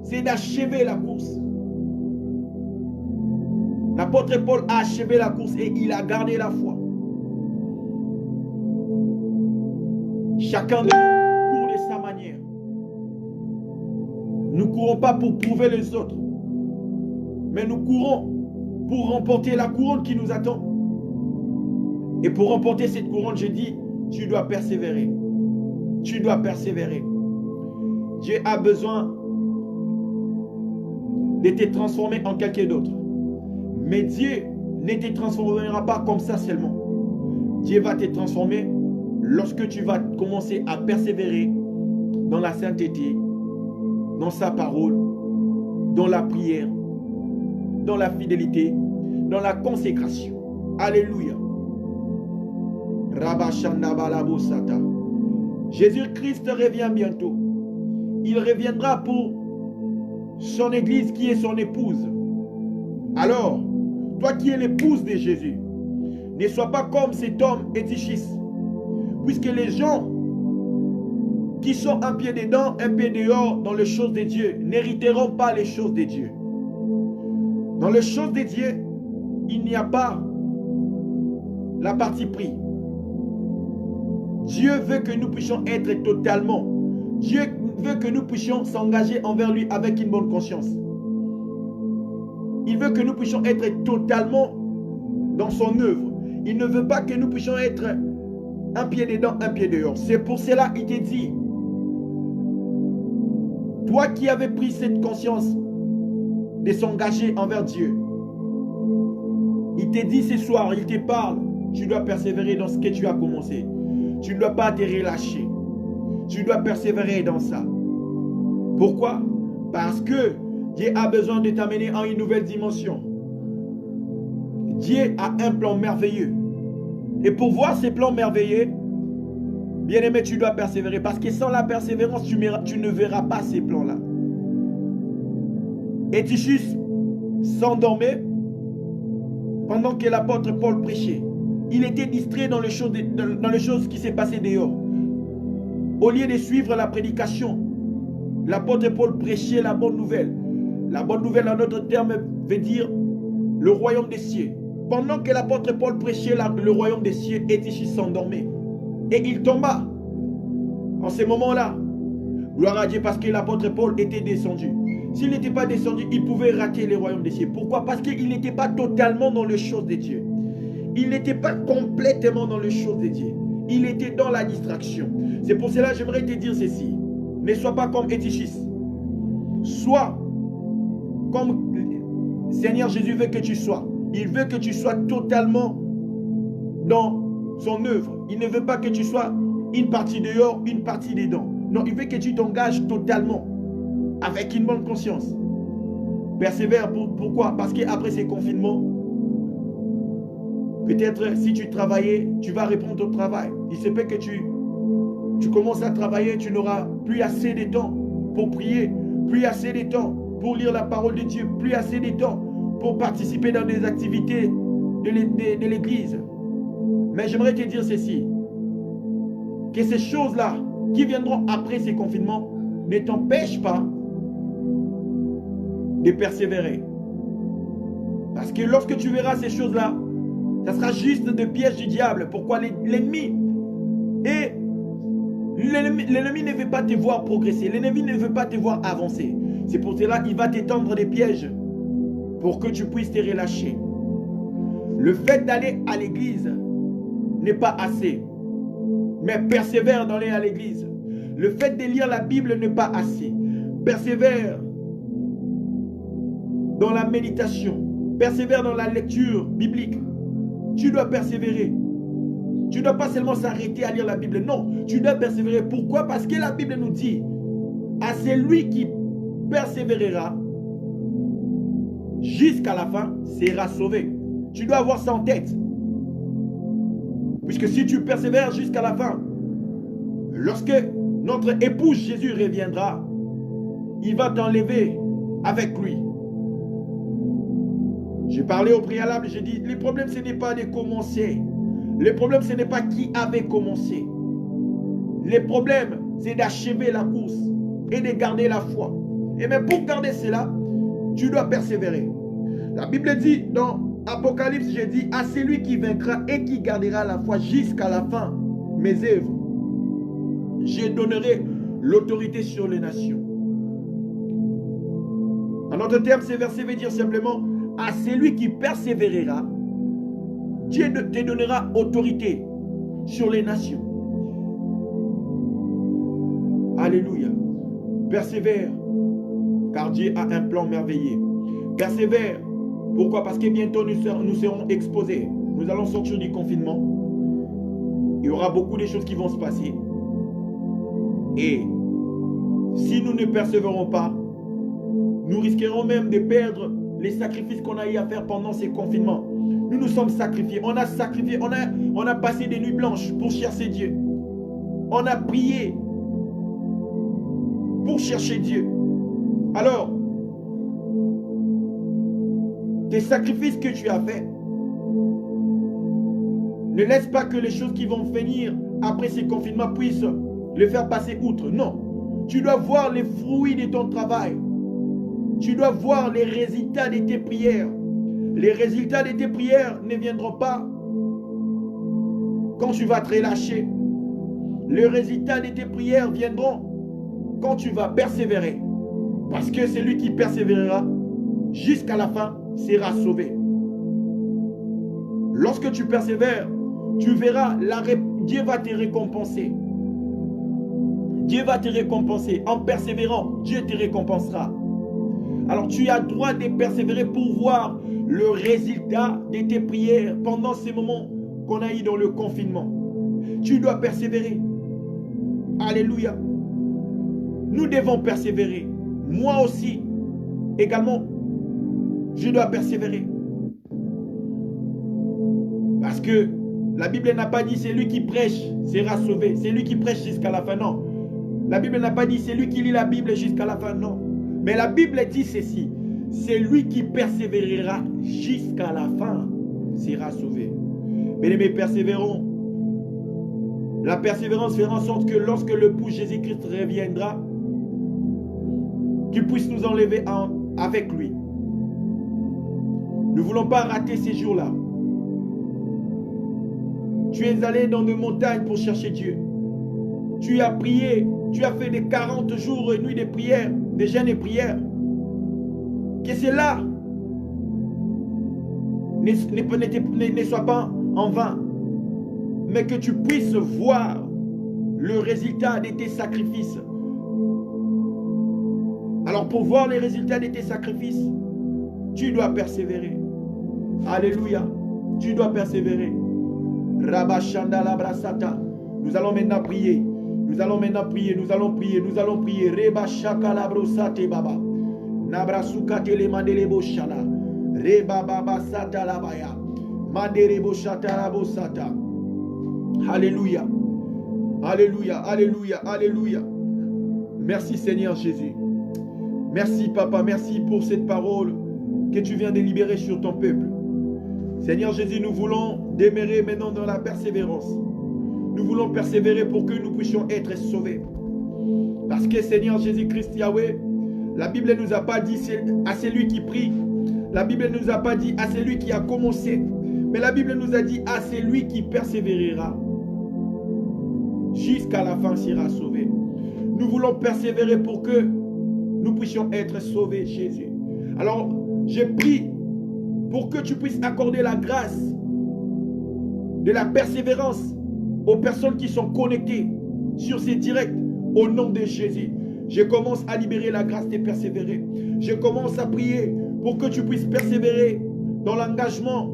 c'est d'achever la course. L'apôtre Paul a achevé la course et il a gardé la foi. Chacun de nous court de sa manière. Nous ne courons pas pour prouver les autres, mais nous courons pour remporter la couronne qui nous attend. Et pour remporter cette couronne, je dis, tu dois persévérer. Tu dois persévérer. Dieu a besoin de te transformer en quelqu'un d'autre. Mais Dieu ne te transformera pas comme ça seulement. Dieu va te transformer lorsque tu vas commencer à persévérer dans la sainteté, dans sa parole, dans la prière, dans la fidélité, dans la consécration. Alléluia. Jésus-Christ revient bientôt. Il reviendra pour son église qui est son épouse. Alors, toi qui es l'épouse de Jésus, ne sois pas comme cet homme Étichis. Puisque les gens qui sont un pied dedans, un pied dehors dans les choses de Dieu, n'hériteront pas les choses de Dieu. Dans les choses de Dieu, il n'y a pas la partie pris. Dieu veut que nous puissions être totalement. Dieu veut que nous puissions s'engager envers lui avec une bonne conscience. Il veut que nous puissions être totalement dans son œuvre. Il ne veut pas que nous puissions être un pied dedans, un pied dehors. C'est pour cela qu'il te dit, toi qui avais pris cette conscience de s'engager envers Dieu, il te dit ce soir, il te parle, tu dois persévérer dans ce que tu as commencé. Tu ne dois pas te relâcher. Tu dois persévérer dans ça. Pourquoi? Parce que Dieu a besoin de t'amener en une nouvelle dimension. Dieu a un plan merveilleux. Et pour voir ces plans merveilleux, Bien-aimé, tu dois persévérer parce que sans la persévérance, tu ne verras pas ces plans-là. Et Tychus s'endormait pendant que l'apôtre Paul prêchait. Il était distrait dans les choses qui s'est passé dehors. Au lieu de suivre la prédication, l'apôtre Paul prêchait la bonne nouvelle. La bonne nouvelle, en notre terme, veut dire le royaume des cieux. Pendant que l'apôtre Paul prêchait le royaume des cieux, Tychus s'endormait. Et il tomba. En ce moment-là, gloire à Dieu, parce que l'apôtre Paul était descendu. S'il n'était pas descendu, il pouvait rater le royaume des cieux. Pourquoi? Parce qu'il n'était pas totalement dans les choses de Dieu. Il n'était pas complètement dans les choses de Dieu. Il était dans la distraction. C'est pour cela que j'aimerais te dire ceci. Ne sois pas comme Tychus. Sois comme le Seigneur Jésus veut que tu sois. Il veut que tu sois totalement dans son œuvre. Il ne veut pas que tu sois une partie dehors, une partie dedans. Non, il veut que tu t'engages totalement avec une bonne conscience. Persévère. Pourquoi? Parce qu'après ces confinements, peut-être si tu travaillais, tu vas reprendre ton travail. Il se peut que tu commences à travailler, tu n'auras plus assez de temps pour prier, plus assez de temps pour lire la parole de Dieu, plus assez de temps pour participer dans des activités de l'église. Mais j'aimerais te dire ceci, que ces choses-là qui viendront après ces confinements ne t'empêchent pas de persévérer. Parce que lorsque tu verras ces choses-là, ça sera juste des pièges du diable. Pourquoi? L'ennemi ne veut pas te voir progresser. L'ennemi ne veut pas te voir avancer. C'est pour cela qu'il va t'étendre des pièges pour que tu puisses te relâcher. Le fait d'aller à l'église n'est pas assez. Mais persévère d'aller à l'église. Le fait de lire la Bible n'est pas assez. Persévère dans la méditation. Persévère dans la lecture biblique. Tu dois persévérer. Tu ne dois pas seulement s'arrêter à lire la Bible. Non, tu dois persévérer. Pourquoi? Parce que la Bible nous dit, à celui qui persévérera jusqu'à la fin sera sauvé. Tu dois avoir ça en tête. Puisque si tu persévères jusqu'à la fin, lorsque notre épouse Jésus reviendra, il va t'enlever avec lui. J'ai parlé au préalable, j'ai dit, le problème ce n'est pas de commencer. Le problème ce n'est pas qui avait commencé. Le problème c'est d'achever la course et de garder la foi. Et même pour garder cela, tu dois persévérer. La Bible dit dans Apocalypse, j'ai dit, à celui qui vaincra et qui gardera la foi jusqu'à la fin, mes œuvres, je donnerai l'autorité sur les nations. En d'autres termes, ce verset veut dire simplement, à celui qui persévérera, Dieu te donnera autorité sur les nations. Alléluia. Persévère, car Dieu a un plan merveilleux. Persévère. Pourquoi? Parce que bientôt nous serons exposés. Nous allons sortir du confinement. Il y aura beaucoup de choses qui vont se passer. Et si nous ne persévérons pas, nous risquerons même de perdre les sacrifices qu'on a eu à faire pendant ces confinements. Nous nous sommes sacrifiés. On a sacrifié. On a passé des nuits blanches pour chercher Dieu. On a prié pour chercher Dieu. Alors, tes sacrifices que tu as faits, ne laisse pas que les choses qui vont venir après ces confinements puissent le faire passer outre. Non. Tu dois voir les fruits de ton travail. Tu dois voir les résultats de tes prières. Les résultats de tes prières ne viendront pas quand tu vas te relâcher. Les résultats de tes prières viendront quand tu vas persévérer. Parce que celui qui persévérera jusqu'à la fin sera sauvé. Lorsque tu persévères, tu verras, Dieu va te récompenser. Dieu va te récompenser. En persévérant, Dieu te récompensera. Alors tu as droit de persévérer pour voir le résultat de tes prières pendant ces moments qu'on a eu dans le confinement. Tu dois persévérer. Alléluia. Nous devons persévérer. Moi aussi, également, je dois persévérer. Parce que La Bible n'a pas dit c'est lui qui prêche sera sauvé. C'est lui qui prêche jusqu'à la fin, non. La Bible n'a pas dit c'est lui qui lit la Bible jusqu'à la fin, non. Mais la Bible dit ceci. C'est lui qui persévérera jusqu'à la fin sera sauvé. Bien-aimés, persévérons. La persévérance fera en sorte que lorsque l'époux Jésus-Christ reviendra, qu'il puisse nous enlever avec lui. Nous ne voulons pas rater ces jours-là. Tu es allé dans des montagnes pour chercher Dieu. Tu as prié, tu as fait des 40 jours et nuits de prière, des jeûnes et prières. Que cela ne soit pas en vain, mais que tu puisses voir le résultat de tes sacrifices. Alors pour voir les résultats de tes sacrifices, tu dois persévérer. Alléluia. Tu dois persévérer. Rabashanda labrasata. Nous allons maintenant prier. Nous allons maintenant prier. Nous allons prier. Nous allons prier. Reba shaka labrosate baba. Nabrasukate le mandele boshana. Reba baba sata labaya. Mandere boshata labosata. Alléluia. Alléluia. Alléluia. Alléluia. Merci Seigneur Jésus. Merci Papa. Merci pour cette parole que tu viens de libérer sur ton peuple. Seigneur Jésus, nous voulons demeurer maintenant dans la persévérance. Nous voulons persévérer pour que nous puissions être sauvés. Parce que Seigneur Jésus-Christ Yahweh, la Bible ne nous a pas dit à celui qui prie. La Bible ne nous a pas dit à celui qui a commencé. Mais la Bible nous a dit à celui qui persévérera. Jusqu'à la fin sera sauvé. Nous voulons persévérer pour que nous puissions être sauvés, Jésus. Alors, je prie pour que tu puisses accorder la grâce de la persévérance aux personnes qui sont connectées sur ces directs au nom de Jésus. Je commence à libérer la grâce de persévérer. Je commence à prier pour que tu puisses persévérer dans l'engagement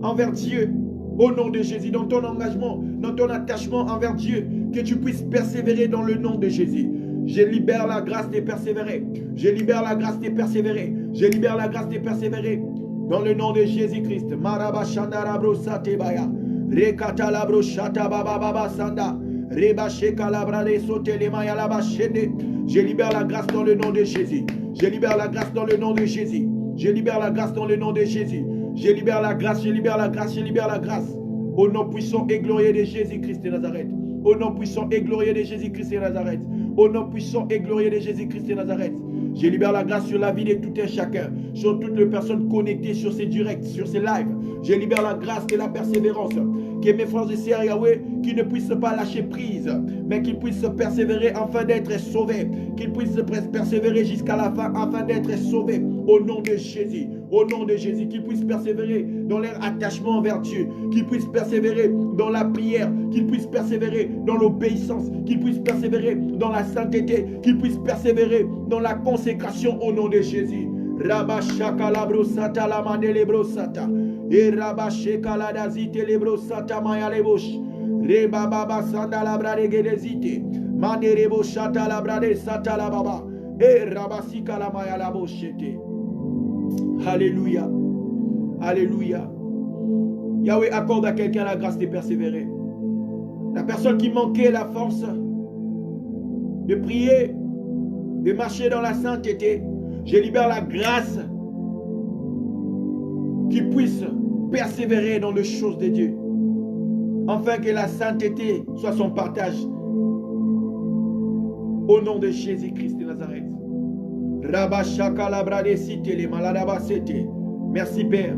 envers Dieu au nom de Jésus, dans ton engagement, dans ton attachement envers Dieu, que tu puisses persévérer dans le nom de Jésus. Je libère la grâce de persévérer. Je libère la grâce de persévérer. Je libère la grâce de persévérer. Dans le nom de Jésus-Christ. Maraba Shandara Brosate Baya. Rekata Labro Shata Baba Baba Sanda. Reba Sheka Labra de Sote Lemaya Laba Shende. Je libère la grâce dans le nom de Jésus. Je libère la grâce dans le nom de Jésus. Je libère la grâce dans le nom de Jésus. Je libère la grâce, je libère la grâce, je libère la grâce. Au nom puissant et glorieux de Jésus-Christ de Nazareth. Au nom puissant et glorieux de Jésus-Christ de Nazareth. Au nom puissant et glorieux de Jésus-Christ de Nazareth. Je libère la grâce sur la vie de tout un chacun, sur toutes les personnes connectées sur ces directs, sur ces lives. Je libère la grâce et la persévérance. Que mes frères et sœurs Yahweh, qui ne puissent pas lâcher prise, mais qu'ils puissent persévérer afin d'être sauvés. Qu'ils puissent persévérer jusqu'à la fin afin d'être sauvés. Au nom de Jésus. Au nom de Jésus. Qu'ils puissent persévérer dans leur attachement envers Dieu. Qu'ils puissent persévérer dans la prière. Qu'ils puissent persévérer dans l'obéissance. Qu'ils puissent persévérer dans la sainteté. Qu'ils puissent persévérer dans la consécration au nom de Jésus. Rabashaka labrosata la mandele brosata. Et rabasheka la dazite le brosata maya le bosh. Reba baba sanda la brade gedezite. Mandere boshata la brade sata la baba. Et rabasika la maya la boshete. Alléluia. Alléluia. Yahweh accorde à quelqu'un la grâce de persévérer. La personne qui manquait la force de prier, de marcher dans la sainteté, je libère la grâce qu'il puisse persévérer dans les choses de Dieu. Afin que la sainteté soit son partage. Au nom de Jésus-Christ de Nazareth. Merci Père.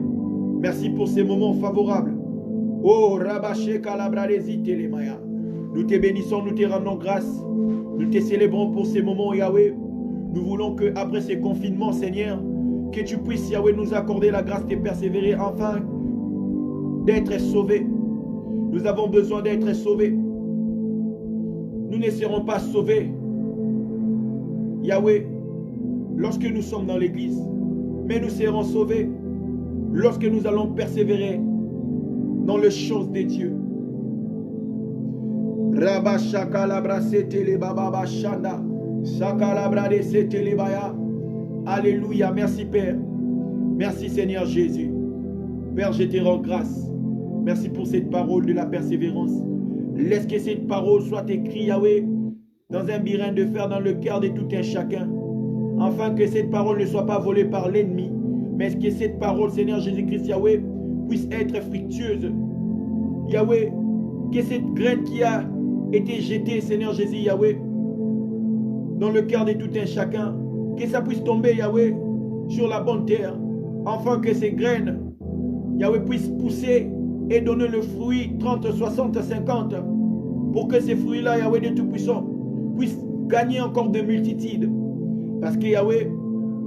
Merci pour ces moments favorables. Oh, nous te bénissons, nous te rendons grâce. Nous te célébrons pour ces moments, Yahweh. Nous voulons que après ces confinements, Seigneur, que tu puisses, Yahweh, nous accorder la grâce de persévérer afin d'être sauvés. Nous avons besoin d'être sauvés. Nous ne serons pas sauvés, Yahweh, lorsque nous sommes dans l'église. Mais nous serons sauvés lorsque nous allons persévérer dans les choses de Dieu. Alléluia, merci Père. Merci Seigneur Jésus. Père, je te rends grâce. Merci pour cette parole de la persévérance. Laisse que cette parole soit écrite, Yahweh, dans un birin de fer dans le cœur de tout un chacun. Afin que cette parole ne soit pas volée par l'ennemi, mais que cette parole, Seigneur Jésus-Christ, Yahweh, puisse être fructueuse. Yahweh, que cette graine qui a été jetée, Seigneur Jésus, Yahweh, dans le cœur de tout un chacun, que ça puisse tomber, Yahweh, sur la bonne terre, afin que ces graines, Yahweh, puissent pousser et donner le fruit 30, 60, 50, pour que ces fruits-là, Yahweh de Tout-Puissant, puissent gagner encore de multitudes. Parce que, Yahweh,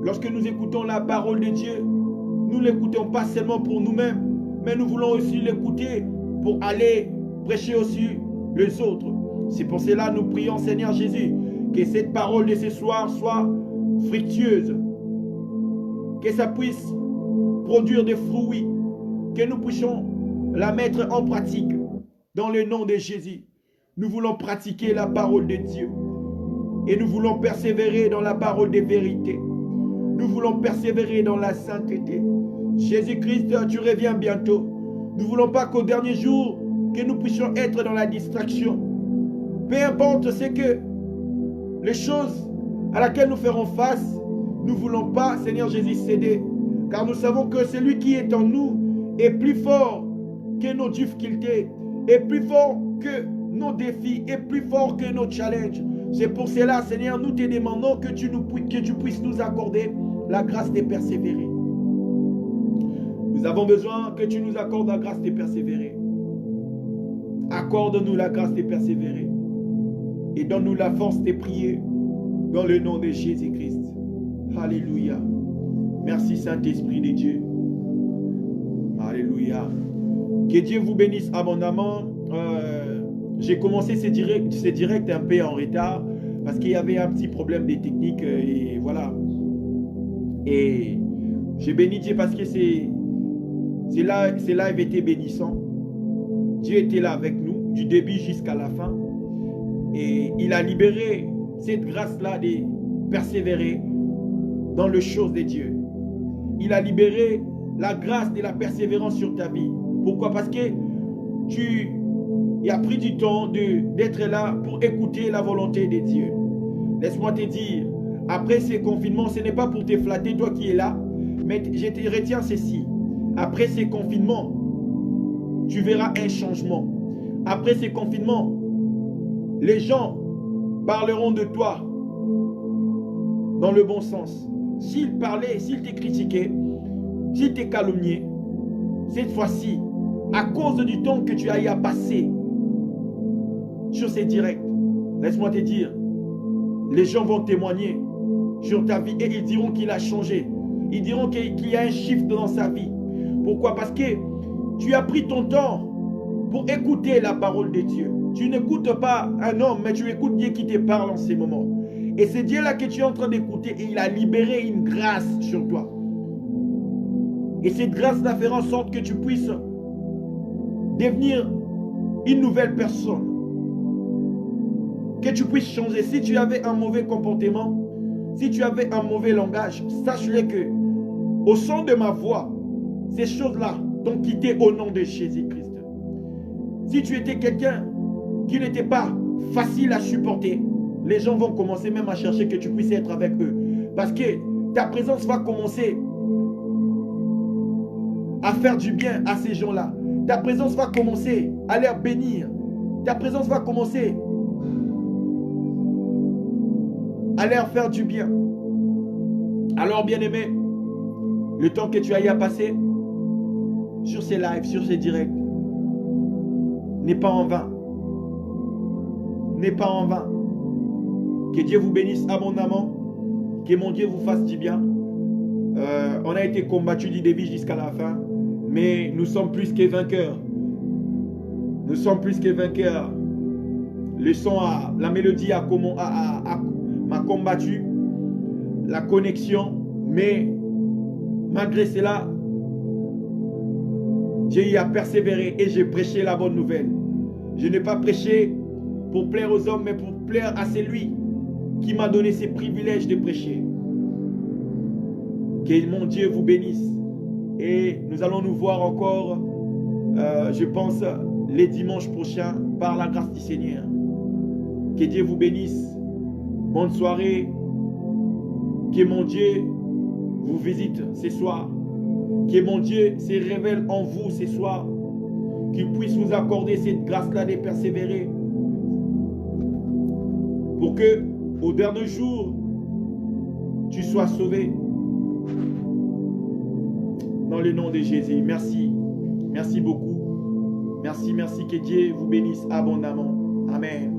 lorsque nous écoutons la parole de Dieu, nous ne l'écoutons pas seulement pour nous-mêmes, mais nous voulons aussi l'écouter pour aller prêcher aussi les autres. C'est pour cela que nous prions, Seigneur Jésus, que cette parole de ce soir soit fructueuse, que ça puisse produire des fruits, que nous puissions la mettre en pratique dans le nom de Jésus. Nous voulons pratiquer la parole de Dieu et nous voulons persévérer dans la parole de vérité. Nous voulons persévérer dans la sainteté. Jésus-Christ, tu reviens bientôt. Nous ne voulons pas qu'au dernier jour, que nous puissions être dans la distraction. Peu importe ce que les choses à laquelle nous ferons face, nous ne voulons pas, Seigneur Jésus, céder. Car nous savons que celui qui est en nous est plus fort que nos difficultés, est plus fort que nos défis, est plus fort que nos challenges. C'est pour cela, Seigneur, nous te demandons que tu puisses nous accorder la grâce de persévérer. Nous avons besoin que tu nous accordes la grâce de persévérer. Accorde-nous la grâce de persévérer. Et donne-nous la force de prier dans le nom de Jésus-Christ. Alléluia. Merci Saint-Esprit de Dieu. Alléluia. Que Dieu vous bénisse abondamment. J'ai commencé ce direct un peu en retard parce qu'il y avait un petit problème de technique et voilà. Et j'ai béni Dieu parce que ces lives étaient bénissants. Dieu était là avec nous du début jusqu'à la fin. Et il a libéré cette grâce-là de persévérer dans les choses de Dieu. Il a libéré la grâce de la persévérance sur ta vie. Pourquoi? Parce que tu as pris du temps d'être là pour écouter la volonté de Dieu. Laisse-moi te dire, après ces confinements, ce n'est pas pour te flatter, toi qui es là, mais je te retiens ceci. Après ces confinements, tu verras un changement. Après ces confinements, les gens parleront de toi dans le bon sens. S'ils parlaient, s'ils te critiquaient, s'ils te calomniaient, cette fois-ci, à cause du temps que tu as eu à passer sur ces directs, laisse-moi te dire, les gens vont témoigner sur ta vie et ils diront qu'il a changé. Ils diront qu'il y a un shift dans sa vie. Pourquoi? Parce que tu as pris ton temps pour écouter la parole de Dieu. Tu n'écoutes pas un homme, mais tu écoutes Dieu qui te parle en ces moments. Et c'est Dieu-là que tu es en train d'écouter et il a libéré une grâce sur toi. Et cette grâce-là fera en sorte que tu puisses devenir une nouvelle personne. Que tu puisses changer. Si tu avais un mauvais comportement, si tu avais un mauvais langage, sache-le que au son de ma voix, ces choses-là t'ont quitté au nom de Jésus-Christ. Si tu étais quelqu'un qui n'était pas facile à supporter, les gens vont commencer même à chercher que tu puisses être avec eux. Parce que ta présence va commencer à faire du bien à ces gens-là. Ta présence va commencer à les bénir. Ta présence va commencer à leur faire du bien. Alors, bien-aimé, le temps que tu as eu à passer sur ces lives, sur ces directs, n'est pas en vain. N'est pas en vain. Que Dieu vous bénisse abondamment. Que mon Dieu vous fasse du bien. On a été combattu du début jusqu'à la fin. Mais nous sommes plus que vainqueurs. Nous sommes plus que vainqueurs. Le son, la mélodie m'a combattu. La connexion. Mais malgré cela, j'ai eu à persévérer et j'ai prêché la bonne nouvelle. Je n'ai pas prêché pour plaire aux hommes, mais pour plaire à celui qui m'a donné ces privilèges de prêcher. Que mon Dieu vous bénisse. Et nous allons nous voir encore je pense, les dimanches prochains, par la grâce du Seigneur. Que Dieu vous bénisse. Bonne soirée. Que mon Dieu vous visite ce soir. Que mon Dieu se révèle en vous ce soir. Qu'il puisse vous accorder cette grâce-là de persévérer. Pour que, au dernier jour, tu sois sauvé. Dans le nom de Jésus. Merci. Merci beaucoup. Merci, merci. Que Dieu vous bénisse abondamment. Amen.